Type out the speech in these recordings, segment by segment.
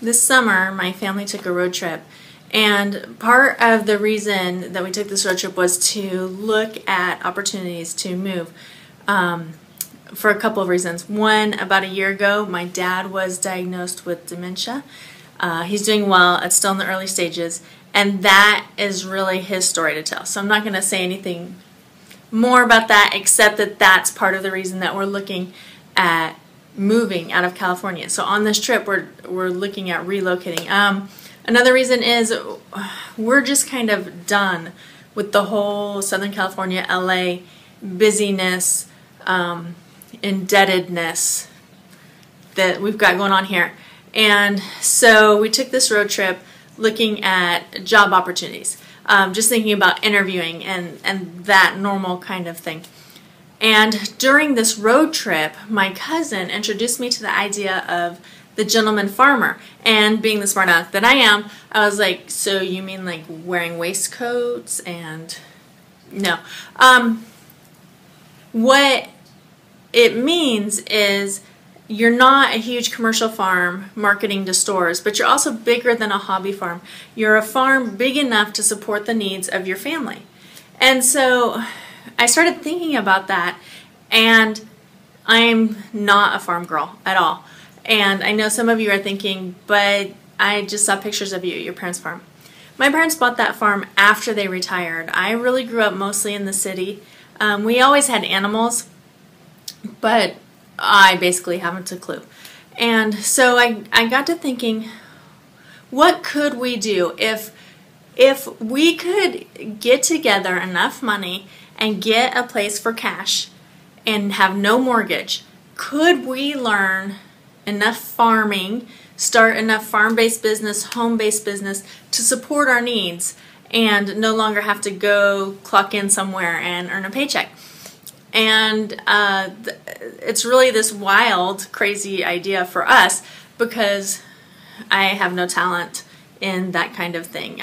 This summer, my family took a road trip, and part of the reason that we took this road trip was to look at opportunities to move for a couple of reasons. One, about a year ago, my dad was diagnosed with dementia. He's doing well. It's still in the early stages, and that is really his story to tell. So I'm not going to say anything more about that, except that that's part of the reason that we're looking at moving out of California. So on this trip, we're looking at relocating. Another reason is we're just kind of done with the whole Southern California, LA busyness, indebtedness that we've got going on here. And so we took this road trip looking at job opportunities, just thinking about interviewing and that normal kind of thing. And during this road trip, my cousin introduced me to the idea of the gentleman farmer. And being the smart aleck that I am, I was like, so you mean like wearing waistcoats and... No. What it means is you're not a huge commercial farm marketing to stores, but you're also bigger than a hobby farm. You're a farm big enough to support the needs of your family. And so I started thinking about that, and I'm not a farm girl at all. And I know some of you are thinking, but I just saw pictures of you at your parents' farm. My parents bought that farm after they retired. I really grew up mostly in the city. We always had animals, but I basically haven't a clue. And so I got to thinking, what could we do if we could get together enough money and get a place for cash and have no mortgage? Could we learn enough farming, start enough farm-based business, home-based business to support our needs and no longer have to go clock in somewhere and earn a paycheck? And it's really this wild, crazy idea for us because I have no talent in that kind of thing.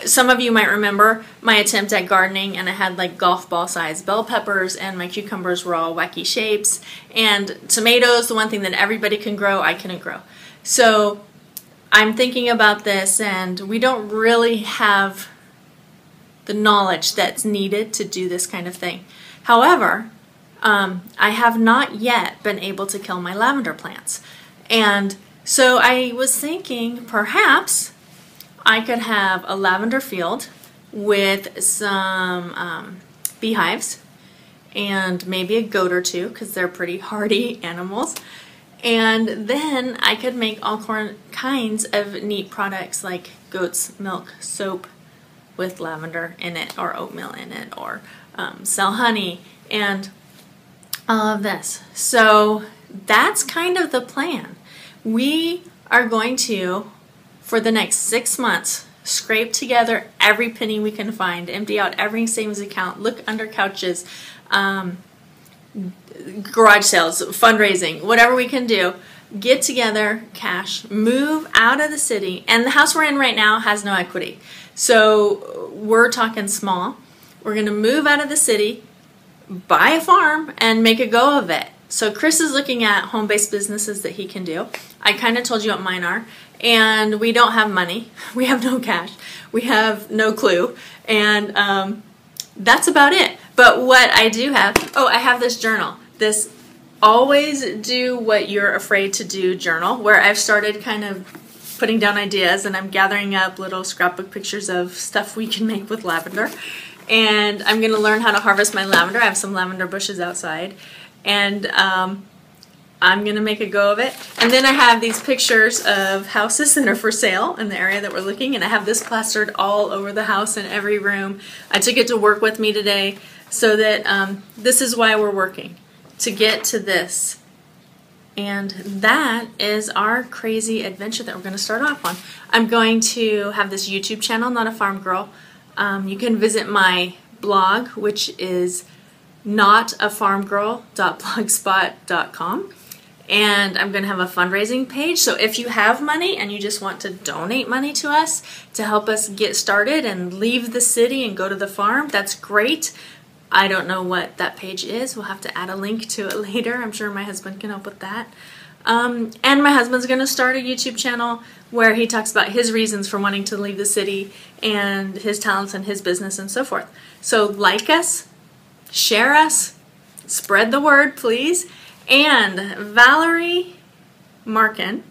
Some of you might remember my attempt at gardening, and I had like golf ball size bell peppers, and my cucumbers were all wacky shapes, and tomatoes, the one thing that everybody can grow, I couldn't grow. So I'm thinking about this, and we don't really have the knowledge that's needed to do this kind of thing. However, I have not yet been able to kill my lavender plants, and so I was thinking perhaps I could have a lavender field with some beehives and maybe a goat or two, because they're pretty hardy animals. And then I could make all kinds of neat products like goat's milk soap with lavender in it, or oatmeal in it, or sell honey and all of this. So that's kind of the plan. We are going to, for the next 6 months, scrape together every penny we can find, empty out every savings account, look under couches, garage sales, fundraising, whatever we can do, get together cash, move out of the city. And the house we're in right now has no equity. So we're talking small. We're going to move out of the city, buy a farm, and make a go of it. So Chris is looking at home-based businesses that he can do. I kind of told you what mine are. And we don't have money. We have no cash. We have no clue. And that's about it. But what I do have, I have this journal. This Always Do What You're Afraid to Do journal, where I've started kind of putting down ideas, and I'm gathering up little scrapbook pictures of stuff we can make with lavender. And I'm going to learn how to harvest my lavender. I have some lavender bushes outside. And I'm going to make a go of it. And then I have these pictures of houses that are for sale in the area that we're looking, and I have this plastered all over the house in every room. I took it to work with me today, so that this is why we're working, to get to this. And that is our crazy adventure that we're going to start off on. I'm going to have this YouTube channel, Not a Farm Girl. You can visit my blog, which is notafarmgirl.blogspot.com. And I'm going to have a fundraising page. So if you have money and you just want to donate money to us to help us get started and leave the city and go to the farm, that's great. I don't know what that page is. We'll have to add a link to it later. I'm sure my husband can help with that. And my husband's going to start a YouTube channel where he talks about his reasons for wanting to leave the city and his talents and his business and so forth. So like us, share us, spread the word, please. And Valerie Markin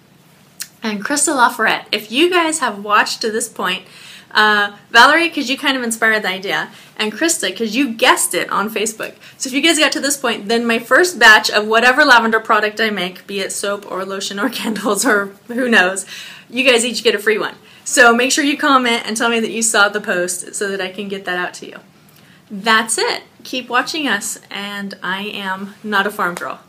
and Krista LaForette, if you guys have watched to this point, Valerie, because you kind of inspired the idea, and Krista, because you guessed it on Facebook. So if you guys got to this point, then my first batch of whatever lavender product I make, be it soap or lotion or candles or who knows, you guys each get a free one. So make sure you comment and tell me that you saw the post so that I can get that out to you. That's it. Keep watching us, and I am not a farm girl.